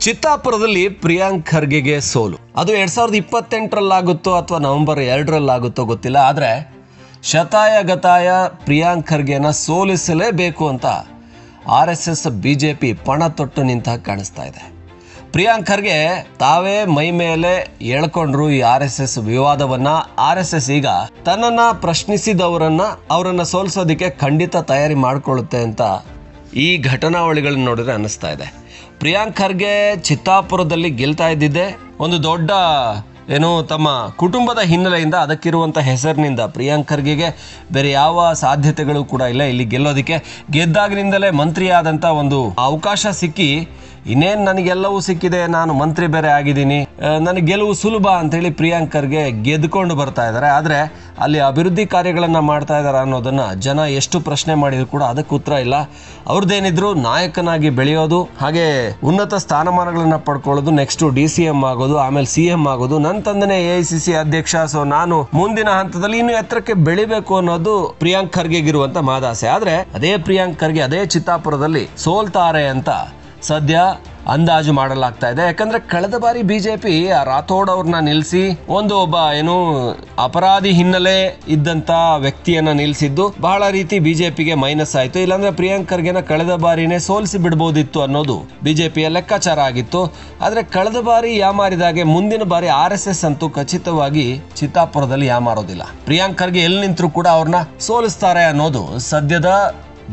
ಚಿತ್ತಾಪುರದಲ್ಲಿ ಪ್ರಿಯಾಂಕ್ ಖರ್ಗೆಗೆ ಸೋಲು. ಅದು 2028ರಲ್ಲಾಗುತ್ತೋ ಅಥವಾ ನವೆಂಬರ್ 2ರಲ್ಲಾಗುತ್ತೋ ಗೊತ್ತಿಲ್ಲ. ಆದರೆ ಶತಾಯಗತಾಯ ಪ್ರಿಯಾಂಕ್ ಖರ್ಗೆನ ಸೋಲಿಸಲೇಬೇಕು ಅಂತ RSS BJP ಪಣ ತೊಟ್ಟು ನಿಂತ ಕಾಣಿಸ್ತಾ ಇದೆ. ಪ್ರಿಯಾಂಕ್ ಖರ್ಗೆ ತಾವೇ ಮೈ ಮೇಲೆ ಎಳ್ಕೊಂಡ್ರು ಈ RSS ವಿವಾದವನ್ನ. RSS ಈಗ ತನ್ನನ್ನ ಅವರನ್ನ ಸೋಲಿಸೋದಕ್ಕೆ ಖಂಡಿತ ತಯಾರಿ ಮಾಡಿಕೊಳ್ಳುತ್ತೆ ಅಂತ ಈ ಘಟನಾವಳಿಗಳನ್ನ ನೋಡಿದ್ರೆ ಅನ್ನಿಸ್ತಾ ಇದೆ. ಪ್ರಿಯಾಂಕ್ ಖರ್ಗೆ ಚಿತ್ತಾಪುರದಲ್ಲಿ ಗೆಲ್ತಾ ಇದ್ದಿದ್ದೆ ಒಂದು ದೊಡ್ಡ ತಮ್ಮ ಕುಟುಂಬದ ಹಿನ್ನೆಲೆಯಿಂದ, ಅದಕ್ಕಿರುವಂಥ ಹೆಸರಿನಿಂದ ಪ್ರಿಯಾಂಕ್ ಖರ್ಗೆಗೆ ಬೇರೆ ಯಾವ ಸಾಧ್ಯತೆಗಳು ಕೂಡ ಇಲ್ಲ ಇಲ್ಲಿ ಗೆಲ್ಲೋದಕ್ಕೆ. ಗೆದ್ದಾಗಿನಿಂದಲೇ ಮಂತ್ರಿಯಾದಂಥ ಒಂದು ಅವಕಾಶ ಸಿಕ್ಕಿ ಇನ್ನೇನು ನನಗೆಲ್ಲವೂ ಸಿಕ್ಕಿದೆ, ನಾನು ಮಂತ್ರಿ ಬೇರೆ ಆಗಿದ್ದೀನಿ, ನನಗೆ ಗೆಲುವು ಸುಲಭ ಅಂತೇಳಿ ಪ್ರಿಯಾಂಕ್ ಖರ್ಗೆ ಗೆದ್ದುಕೊಂಡು ಬರ್ತಾ ಇದ್ದಾರೆ. ಆದರೆ ಅಲ್ಲಿ ಅಭಿವೃದ್ಧಿ ಕಾರ್ಯಗಳನ್ನು ಮಾಡ್ತಾ ಇದ್ದಾರೆ ಅನ್ನೋದನ್ನು ಜನ ಎಷ್ಟು ಪ್ರಶ್ನೆ ಮಾಡಿದ್ರು ಕೂಡ ಅದಕ್ಕೆ ಉತ್ತರ ಇಲ್ಲ. ಅವ್ರದ್ದೇನಿದ್ರು ನಾಯಕನಾಗಿ ಬೆಳೆಯೋದು, ಹಾಗೆ ಉನ್ನತ ಸ್ಥಾನಮಾನಗಳನ್ನು ಪಡ್ಕೊಳ್ಳೋದು, ನೆಕ್ಸ್ಟು DCM ಆಗೋದು, ಆಮೇಲೆ CM ಆಗೋದು, ನನ್ನ ತಂದೆನೇ AICC ಅಧ್ಯಕ್ಷ, ಸೊ ನಾನು ಮುಂದಿನ ಹಂತದಲ್ಲಿ ಇನ್ನೂ ಎತ್ತರಕ್ಕೆ ಬೆಳಿಬೇಕು ಅನ್ನೋದು ಪ್ರಿಯಾಂಕ್ ಖರ್ಗೆಗಿರುವಂಥ ಮಾದಾಸೆ. ಆದರೆ ಅದೇ ಪ್ರಿಯಾಂಕ್ ಖರ್ಗೆ ಅದೇ ಚಿತ್ತಾಪುರದಲ್ಲಿ ಸೋಲ್ತಾರೆ ಅಂತ ಸದ್ಯ ಅಂದಾಜು ಮಾಡಲಾಗ್ತಾ ಇದೆ. ಯಾಕಂದ್ರೆ ಕಳೆದ ಬಾರಿ BJP ರಾಥೋಡ್ ಅವ್ರನ್ನ ನಿಲ್ಲಿಸಿ ಒಬ್ಬ ಅಪರಾಧಿ ಹಿನ್ನೆಲೆ ಇದ್ದಂತ ವ್ಯಕ್ತಿಯನ್ನ ನಿಲ್ಲಿಸಿದ್ದು ಬಹಳ ರೀತಿ BJPಗೆ ಮೈನಸ್ ಆಯ್ತು. ಇಲ್ಲಾಂದ್ರೆ ಪ್ರಿಯಾಂಕ್ ಖರ್ಗೆನ ಕಳೆದ ಬಾರಿನೇ ಸೋಲಿಸಿ ಬಿಡಬಹುದಿತ್ತು ಅನ್ನೋದು BJPಯ ಲೆಕ್ಕಾಚಾರ ಆಗಿತ್ತು. ಆದ್ರೆ ಕಳೆದ ಬಾರಿ ಯಾಮಾರಿದಾಗೆ ಮುಂದಿನ ಬಾರಿ RSS ಅಂತೂ ಖಚಿತವಾಗಿ ಚಿತ್ತಾಪುರದಲ್ಲಿ ಯಾಮಾರೋದಿಲ್ಲ. ಪ್ರಿಯಾಂಕ್ ಖರ್ಗೆ ಎಲ್ಲಿ ನಿಂತರೂ ಕೂಡ ಅವ್ರನ್ನ ಸೋಲಿಸ್ತಾರೆ ಅನ್ನೋದು ಸದ್ಯದ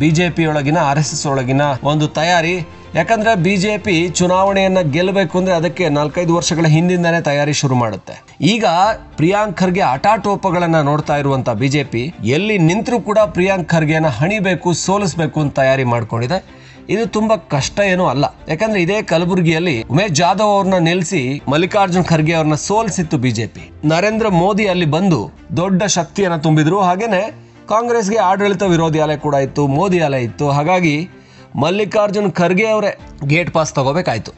BJP ಒಳಗಿನ RSS ಒಳಗಿನ ಒಂದು ತಯಾರಿ. ಯಾಕಂದ್ರೆ BJP ಚುನಾವಣೆಯನ್ನ ಗೆಲ್ಲಬೇಕು ಅಂದ್ರೆ ಅದಕ್ಕೆ 4-5 ವರ್ಷಗಳ ಹಿಂದಿಂದನೇ ತಯಾರಿ ಶುರು ಮಾಡುತ್ತೆ. ಈಗ ಪ್ರಿಯಾಂಕ್ ಖರ್ಗೆ ಆಟಾಟೋಪಗಳನ್ನ ನೋಡ್ತಾ ಇರುವಂತ BJP ಎಲ್ಲಿ ನಿಂತರೂ ಕೂಡ ಪ್ರಿಯಾಂಕ್ ಖರ್ಗೆನ ಹಣಿಬೇಕು, ಸೋಲಿಸಬೇಕು ಅಂತ ತಯಾರಿ ಮಾಡ್ಕೊಂಡಿದೆ. ಇದು ತುಂಬಾ ಕಷ್ಟ ಏನೂ ಅಲ್ಲ. ಯಾಕಂದ್ರೆ ಇದೇ ಕಲಬುರಗಿಯಲ್ಲಿ ಉಮೇಶ್ ಜಾಧವ್ ಅವ್ರನ್ನ ನಿಲ್ಲಿಸಿ ಮಲ್ಲಿಕಾರ್ಜುನ್ ಖರ್ಗೆ ಅವ್ರನ್ನ ಸೋಲಿಸಿತ್ತು BJP. ನರೇಂದ್ರ ಮೋದಿ ಅಲ್ಲಿ ಬಂದು ದೊಡ್ಡ ಶಕ್ತಿಯನ್ನ ತುಂಬಿದ್ರು. ಹಾಗೇನೆ ಕಾಂಗ್ರೆಸ್ಗೆ ಆಡಳಿತ ವಿರೋಧಿ ಅಲೆ ಕೂಡ ಇತ್ತು, ಮೋದಿ ಅಲೆ ಇತ್ತು. ಹಾಗಾಗಿ ಮಲ್ಲಿಕಾರ್ಜುನ್ ಖರ್ಗೆ ಅವರೇ ಗೇಟ್ ಪಾಸ್ ತಗೋಬೇಕಾಯ್ತು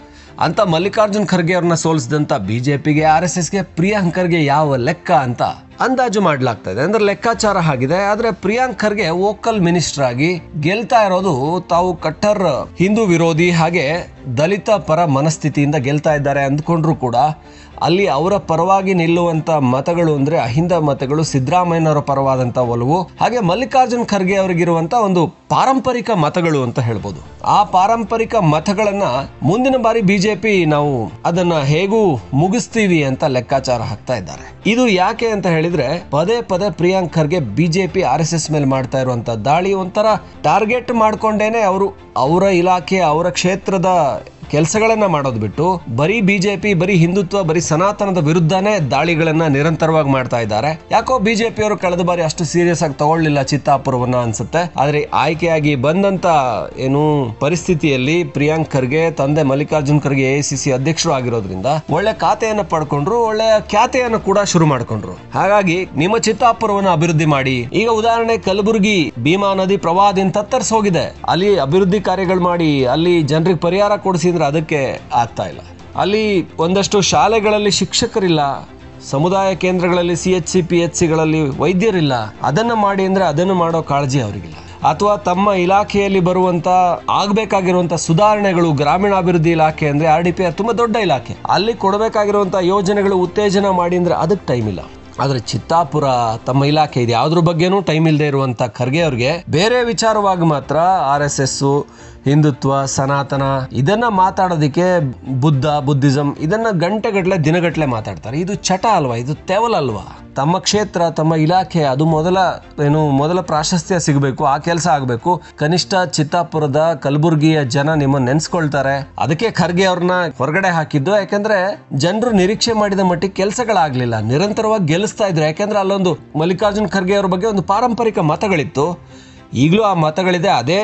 ಅಂತ ಮಲ್ಲಿಕಾರ್ಜುನ್ ಖರ್ಗೆ ಅವ್ರನ್ನ ಸೋಲಿಸಿದಂಥ BJPಗೆ RSSಗೆ ಪ್ರಿಯಾಂಕ್ ಖರ್ಗೆ ಯಾವ ಲೆಕ್ಕ ಅಂತ ಅಂದಾಜು ಮಾಡಲಾಗ್ತಾ ಇದೆ. ಅಂದ್ರೆ ಲೆಕ್ಕಾಚಾರ ಆಗಿದೆ. ಆದ್ರೆ ಪ್ರಿಯಾಂಕ್ ಖರ್ಗೆ ವೋಕಲ್ ಮಿನಿಸ್ಟರ್ ಆಗಿ ಗೆಲ್ತಾ ಇರೋದು ತಾವು ಕಟ್ಟರ್ ಹಿಂದೂ ವಿರೋಧಿ ಹಾಗೆ ದಲಿತ ಪರ ಮನಸ್ಥಿತಿಯಿಂದ ಗೆಲ್ತಾ ಇದ್ದಾರೆ ಅಂದ್ಕೊಂಡ್ರು ಕೂಡ ಅಲ್ಲಿ ಅವರ ಪರವಾಗಿ ನಿಲ್ಲುವಂತ ಮತಗಳು ಅಂದ್ರೆ ಅಹಿಂದ ಮತಗಳು, ಸಿದ್ದರಾಮಯ್ಯನವರ ಪರವಾದಂತ ಒಲವು, ಹಾಗೆ ಮಲ್ಲಿಕಾರ್ಜುನ್ ಖರ್ಗೆ ಅವರಿಗಿರುವಂತ ಒಂದು ಪಾರಂಪರಿಕ ಮತಗಳು ಅಂತ ಹೇಳ್ಬೋದು. ಆ ಪಾರಂಪರಿಕ ಮತಗಳನ್ನ ಮುಂದಿನ ಬಾರಿ BJP ನಾವು ಅದನ್ನ ಹೇಗೂ ಮುಗಿಸ್ತೀವಿ ಅಂತ ಲೆಕ್ಕಾಚಾರ ಹಾಕ್ತಾ ಇದ್ದಾರೆ. ಇದು ಯಾಕೆ ಅಂತ ಹೇಳಿದ್ರೆ ಪದೇ ಪದೇ ಪ್ರಿಯಾಂಕ್ ಖರ್ಗೆ BJP RSS ಮೇಲೆ ಮಾಡ್ತಾ ಇರುವಂತ ದಾಳಿ ಒಂಥರ ಟಾರ್ಗೆಟ್ ಮಾಡ್ಕೊಂಡೇನೆ ಅವರ ಇಲಾಖೆ, ಅವರ ಕ್ಷೇತ್ರದ ಕೆಲಸಗಳನ್ನ ಮಾಡೋದು ಬಿಟ್ಟು ಬರೀ BJP, ಬರೀ ಹಿಂದುತ್ವ, ಬರೀ ಸನಾತನದ ವಿರುದ್ಧನೇ ದಾಳಿಗಳನ್ನ ನಿರಂತರವಾಗಿ ಮಾಡ್ತಾ ಇದ್ದಾರೆ. ಯಾಕೋ BJP ಅವರು ಕಳೆದ ಬಾರಿ ಅಷ್ಟು ಸೀರಿಯಸ್ ಆಗಿ ತಗೊಳ್ಳಿಲ್ಲ ಚಿತ್ತಾಪುರವನ್ನ ಅನ್ಸುತ್ತೆ. ಆದ್ರೆ ಆಯ್ಕೆಯಾಗಿ ಬಂದಂತ ಪರಿಸ್ಥಿತಿಯಲ್ಲಿ ಪ್ರಿಯಾಂಕ್ ಖರ್ಗೆ ತಂದೆ ಮಲ್ಲಿಕಾರ್ಜುನ್ ಖರ್ಗೆ AICC ಅಧ್ಯಕ್ಷರು ಆಗಿರೋದ್ರಿಂದ ಒಳ್ಳೆ ಖಾತೆಯನ್ನ ಪಡ್ಕೊಂಡ್ರು, ಒಳ್ಳೆ ಖ್ಯಾತೆಯನ್ನು ಕೂಡ ಶುರು ಮಾಡ್ಕೊಂಡ್ರು. ಹಾಗಾಗಿ ನಿಮ್ಮ ಚಿತ್ತಾಪುರವನ್ನ ಅಭಿವೃದ್ಧಿ ಮಾಡಿ. ಈಗ ಉದಾಹರಣೆ ಕಲಬುರಗಿ ಭೀಮಾ ನದಿ ಪ್ರವಾಹದಿಂದ ತತ್ತರಿಸಿ ಹೋಗಿದೆ. ಅಲ್ಲಿ ಅಭಿವೃದ್ಧಿ ಕಾರ್ಯಗಳು ಮಾಡಿ ಅಲ್ಲಿ ಜನರಿಗೆ ಪರಿಹಾರ ಕೊಡಿಸಿದ್ರೆ ಅದಕ್ಕೆ ಆಗ್ತಾ ಇಲ್ಲ. ಅಲ್ಲಿ ಒಂದಷ್ಟು ಶಾಲೆಗಳಲ್ಲಿ ಶಿಕ್ಷಕರಿಲ್ಲ, ಸಮುದಾಯ ಕೇಂದ್ರಗಳಲ್ಲಿ CHC PHCಗಳಲ್ಲಿ ವೈದ್ಯರಿಲ್ಲ. ಅದನ್ನ ಮಾಡಿ ಅಂದ್ರೆ ಅದನ್ನು ಮಾಡೋ ಕಾಳಜಿ ಅವರಿಗಿಲ್ಲ. ಅಥವಾ ತಮ್ಮ ಇಲಾಖೆಯಲ್ಲಿ ಬರುವಂತ ಆಗ್ಬೇಕಾಗಿರುವಂತ ಸುಧಾರಣೆಗಳು, ಗ್ರಾಮೀಣಾಭಿವೃದ್ಧಿ ಇಲಾಖೆ ಅಂದ್ರೆ RDP ತುಂಬಾ ದೊಡ್ಡ ಇಲಾಖೆ, ಅಲ್ಲಿ ಕೊಡಬೇಕಾಗಿರುವಂತ ಯೋಜನೆಗಳು ಉತ್ತೇಜನ ಮಾಡಿ ಅಂದ್ರೆ ಅದಕ್ಕೆ ಟೈಮ್ ಇಲ್ಲ. ಆದ್ರೆ ಚಿತ್ತಾಪುರ ತಮ್ಮ ಇಲಾಖೆ ಇದೆ, ಯಾವ್ದ್ರ ಬಗ್ಗೆನೂ ಟೈಮ್ ಇಲ್ಲದೆ ಇರುವಂತ ಖರ್ಗೆ ಅವ್ರಿಗೆ ಬೇರೆ ವಿಚಾರವಾಗಿ ಮಾತ್ರ RSS, ಹಿಂದುತ್ವ, ಸನಾತನ ಇದನ್ನ ಮಾತಾಡೋದಕ್ಕೆ ಬುದ್ಧಿಸಂ ಇದನ್ನ ಗಂಟೆಗಟ್ಟಲೆ ದಿನಗಟ್ಟಲೆ ಮಾತಾಡ್ತಾರೆ. ಇದು ಚಟ ಅಲ್ವಾ? ಇದು ತೆವಲ್ ಅಲ್ವಾ? ತಮ್ಮ ಕ್ಷೇತ್ರ, ತಮ್ಮ ಇಲಾಖೆ ಅದು ಮೊದಲ ಪ್ರಾಶಸ್ತ್ಯ ಸಿಗಬೇಕು, ಆ ಕೆಲಸ ಆಗಬೇಕು. ಕನಿಷ್ಠ ಚಿತ್ತಾಪುರದ ಕಲಬುರಗಿಯ ಜನ ನಿಮ್ಮನ್ನ ನೆನ್ಸ್ಕೊಳ್ತಾರೆ. ಅದಕ್ಕೆ ಖರ್ಗೆ ಅವ್ರನ್ನ ಹೊರಗಡೆ ಹಾಕಿದ್ದು. ಯಾಕಂದ್ರೆ ಜನರು ನಿರೀಕ್ಷೆ ಮಾಡಿದ ಮಟ್ಟಿಗೆ ಕೆಲಸಗಳಾಗ್ಲಿಲ್ಲ, ನಿರಂತರವಾಗಿ ಗೆಲ್ಲಿಸ್ತಾ ಇದ್ರು. ಯಾಕಂದ್ರೆ ಅಲ್ಲೊಂದು ಮಲ್ಲಿಕಾರ್ಜುನ್ ಖರ್ಗೆ ಅವ್ರ ಬಗ್ಗೆ ಒಂದು ಪಾರಂಪರಿಕ ಮತಗಳಿತ್ತು, ಈಗಲೂ ಆ ಮತಗಳಿದೆ. ಅದೇ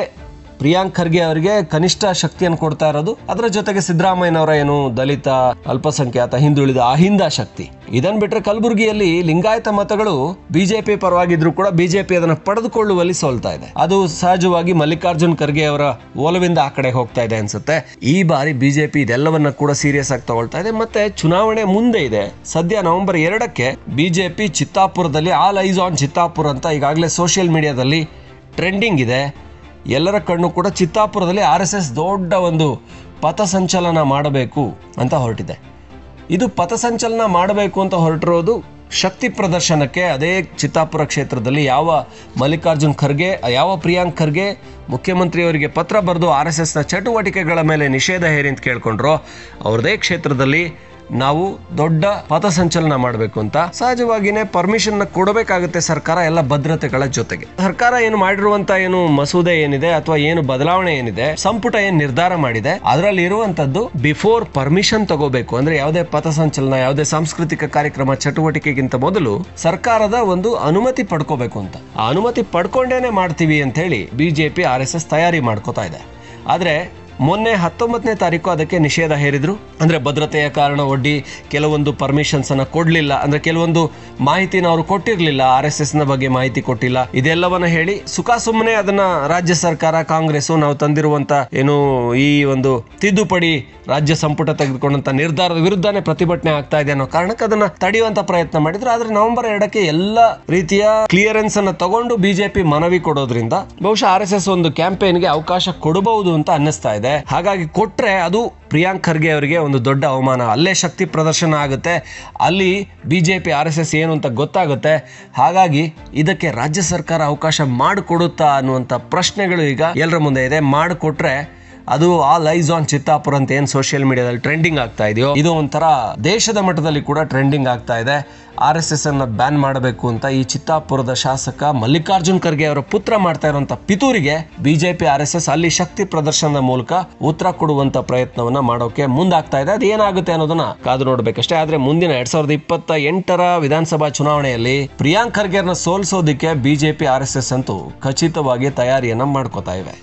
ಪ್ರಿಯಾಂಕ್ ಖರ್ಗೆ ಅವರಿಗೆ ಕನಿಷ್ಠ ಶಕ್ತಿಯನ್ನು ಕೊಡ್ತಾ ಇರೋದು. ಅದರ ಜೊತೆಗೆ ಸಿದ್ದರಾಮಯ್ಯನವರ ದಲಿತ, ಅಲ್ಪಸಂಖ್ಯಾತ, ಹಿಂದುಳಿದ ಅಹಿಂದ ಶಕ್ತಿ. ಇದನ್ ಬಿಟ್ರೆ ಕಲಬುರಗಿಯಲ್ಲಿ ಲಿಂಗಾಯತ ಮತಗಳು BJP ಪರವಾಗಿದ್ರು ಕೂಡ BJP ಅದನ್ನ ಪಡೆದುಕೊಳ್ಳುವಲ್ಲಿ ಸೋಲ್ತಾ ಇದೆ. ಅದು ಸಹಜವಾಗಿ ಮಲ್ಲಿಕಾರ್ಜುನ್ ಖರ್ಗೆ ಅವರ ಒಲವಿಂದ ಆ ಕಡೆ ಹೋಗ್ತಾ ಇದೆ ಅನ್ಸುತ್ತೆ. ಈ ಬಾರಿ BJP ಇದೆಲ್ಲವನ್ನ ಕೂಡ ಸೀರಿಯಸ್ ಆಗಿ ತಗೊಳ್ತಾ ಇದೆ. ಮತ್ತೆ ಚುನಾವಣೆ ಮುಂದೆ ಇದೆ. ಸದ್ಯ ನವೆಂಬರ್ 2ಕ್ಕೆ BJP ಚಿತ್ತಾಪುರದಲ್ಲಿ ಆಲ್ ಐಸ್ ಆನ್ ಚಿತ್ತಾಪುರ ಅಂತ ಈಗಾಗಲೇ ಸೋಷಿಯಲ್ ಮೀಡಿಯಾದಲ್ಲಿ ಟ್ರೆಂಡಿಂಗ್ ಇದೆ. ಎಲ್ಲರ ಕಣ್ಣು ಕೂಡ ಚಿತ್ತಾಪುರದಲ್ಲಿ RSS ದೊಡ್ಡ ಒಂದು ಪಥಸಂಚಲನ ಮಾಡಬೇಕು ಅಂತ ಹೊರಟಿದೆ. ಇದು ಪಥಸಂಚಲನ ಮಾಡಬೇಕು ಅಂತ ಹೊರಟಿರೋದು ಶಕ್ತಿ ಪ್ರದರ್ಶನಕ್ಕೆ. ಅದೇ ಚಿತ್ತಾಪುರ ಕ್ಷೇತ್ರದಲ್ಲಿ ಯಾವ ಮಲ್ಲಿಕಾರ್ಜುನ್ ಖರ್ಗೆ, ಯಾವ ಪ್ರಿಯಾಂಕ್ ಖರ್ಗೆ ಮುಖ್ಯಮಂತ್ರಿಯವರಿಗೆ ಪತ್ರ ಬರೆದು RSSನ ಚಟುವಟಿಕೆಗಳ ಮೇಲೆ ನಿಷೇಧ ಹೇರಿ ಅಂತ ಕೇಳ್ಕೊಂಡ್ರು, ಅವ್ರದೇ ಕ್ಷೇತ್ರದಲ್ಲಿ ನಾವು ದೊಡ್ಡ ಪಥಸಂಚಲನ ಮಾಡಬೇಕು ಅಂತ ಸಹಜವಾಗಿಯೇ ಪರ್ಮಿಷನ್ ಕೊಡಬೇಕಾಗುತ್ತೆ ಸರ್ಕಾರ, ಎಲ್ಲ ಭದ್ರತೆಗಳ ಜೊತೆಗೆ. ಸರ್ಕಾರ ಏನು ಮಾಡಿರುವಂತ ಏನು ಮಸೂದೆ ಏನಿದೆ ಅಥವಾ ಏನು ಬದಲಾವಣೆ ಏನಿದೆ, ಸಂಪುಟ ಏನು ನಿರ್ಧಾರ ಮಾಡಿದೆ, ಅದರಲ್ಲಿ ಇರುವಂತದ್ದು ಬಿಫೋರ್ ಪರ್ಮಿಷನ್ ತಗೋಬೇಕು. ಅಂದ್ರೆ ಯಾವುದೇ ಪಥಸಂಚಲನ, ಯಾವುದೇ ಸಾಂಸ್ಕೃತಿಕ ಕಾರ್ಯಕ್ರಮ ಚಟುವಟಿಕೆಗಿಂತ ಮೊದಲು ಸರ್ಕಾರದ ಒಂದು ಅನುಮತಿ ಪಡ್ಕೋಬೇಕು ಅಂತ. ಆ ಅನುಮತಿ ಪಡ್ಕೊಂಡೇನೆ ಮಾಡ್ತೀವಿ ಅಂತ ಹೇಳಿ ಬಿಜೆಪಿ RSS ತಯಾರಿ ಮಾಡ್ಕೋತಾ ಇದೆ. ಆದ್ರೆ ಮೊನ್ನೆ 19ನೇ ತಾರೀಕು ಅದಕ್ಕೆ ನಿಷೇಧ ಹೇರಿದ್ರು. ಅಂದ್ರೆ ಭದ್ರತೆಯ ಕಾರಣ ಒಡ್ಡಿ ಕೆಲವೊಂದು ಪರ್ಮಿಷನ್ಸ್ ಅನ್ನ ಕೊಡ್ಲಿಲ್ಲ, ಅಂದ್ರೆ ಕೆಲವೊಂದು ಮಾಹಿತಿನ ಅವರು ಕೊಟ್ಟಿರ್ಲಿಲ್ಲ, RSSನ ಬಗ್ಗೆ ಮಾಹಿತಿ ಕೊಟ್ಟಿಲ್ಲ, ಇದೆಲ್ಲವನ್ನ ಹೇಳಿ ಸುಖ ಸುಮ್ಮನೆ ಅದನ್ನ ರಾಜ್ಯ ಸರ್ಕಾರ, ಕಾಂಗ್ರೆಸ್ ನಾವು ತಂದಿರುವಂತ ಏನು ಈ ಒಂದು ತಿದ್ದುಪಡಿ ರಾಜ್ಯ ಸಂಪುಟ ತೆಗೆದುಕೊಂಡಂತ ನಿರ್ಧಾರದ ವಿರುದ್ಧನೇ ಪ್ರತಿಭಟನೆ ಆಗ್ತಾ ಇದೆ ಅನ್ನೋ ಕಾರಣಕ್ಕೆ ಅದನ್ನ ತಡೆಯುವಂತ ಪ್ರಯತ್ನ ಮಾಡಿದ್ರು. ಆದ್ರೆ ನವೆಂಬರ್ 2ಕ್ಕೆ ಎಲ್ಲ ರೀತಿಯ ಕ್ಲಿಯರೆನ್ಸ್ ಅನ್ನ ತಗೊಂಡು ಬಿಜೆಪಿ ಮನವಿ ಕೊಡೋದ್ರಿಂದ ಬಹುಶಃ RSS ಒಂದು ಕ್ಯಾಂಪೇನ್ಗೆ ಅವಕಾಶ ಕೊಡಬಹುದು ಅಂತ ಅನ್ನಿಸ್ತಾ ಇದೆ. ಹಾಗಾಗಿ ಕೊಟ್ರೆ ಅದು ಪ್ರಿಯಾಂಕ್ ಖರ್ಗೆ ಅವರಿಗೆ ಒಂದು ದೊಡ್ಡ ಅವಮಾನ. ಅಲ್ಲೇ ಶಕ್ತಿ ಪ್ರದರ್ಶನ ಆಗುತ್ತೆ, ಅಲ್ಲಿ ಬಿಜೆಪಿ RSS ಏನು ಅಂತ ಗೊತ್ತಾಗುತ್ತೆ. ಹಾಗಾಗಿ ಇದಕ್ಕೆ ರಾಜ್ಯ ಸರ್ಕಾರ ಅವಕಾಶ ಮಾಡಿಕೊಡುತ್ತಾ ಅನ್ನುವಂಥ ಪ್ರಶ್ನೆಗಳು ಈಗ ಎಲ್ಲರ ಮುಂದೆ ಇದೆ. ಮಾಡಿಕೊಟ್ರೆ ಅದು ಆಲ್ ಐಸ್ ಆನ್ ಚಿತ್ತಾಪುರ ಅಂತ ಏನು ಸೋಷಿಯಲ್ ಮೀಡಿಯಾದಲ್ಲಿ ಟ್ರೆಂಡಿಂಗ್ ಆಗ್ತಾ ಇದೆಯೋ, ಇದು ಒಂಥರ ದೇಶದ ಮಟ್ಟದಲ್ಲಿ ಕೂಡ ಟ್ರೆಂಡಿಂಗ್ ಆಗ್ತಾ ಇದೆ. RSS ಅನ್ನ ಬ್ಯಾನ್ ಮಾಡಬೇಕು ಅಂತ ಈ ಚಿತ್ತಾಪುರದ ಶಾಸಕ ಮಲ್ಲಿಕಾರ್ಜುನ್ ಖರ್ಗೆ ಅವರ ಪುತ್ರ ಮಾಡ್ತಾ ಇರುವಂತ ಪಿತೂರಿಗೆ ಬಿಜೆಪಿ RSS ಅಲ್ಲಿ ಶಕ್ತಿ ಪ್ರದರ್ಶನದ ಮೂಲಕ ಉತ್ತರ ಕೊಡುವಂತ ಪ್ರಯತ್ನವನ್ನ ಮಾಡೋಕೆ ಮುಂದಾಗ್ತಾ ಇದೆ. ಅದು ಏನಾಗುತ್ತೆ ಅನ್ನೋದನ್ನ ಕಾದು ನೋಡ್ಬೇಕಷ್ಟೇ. ಆದ್ರೆ ಮುಂದಿನ 2028ರ ವಿಧಾನಸಭಾ ಚುನಾವಣೆಯಲ್ಲಿ ಪ್ರಿಯಾಂಕ್ ಖರ್ಗೆರ್ನ ಸೋಲಿಸೋದಕ್ಕೆ ಬಿಜೆಪಿ RSS ಅಂತೂ ಖಚಿತವಾಗಿ ತಯಾರಿಯನ್ನ ಮಾಡ್ಕೋತಾ ಇವೆ.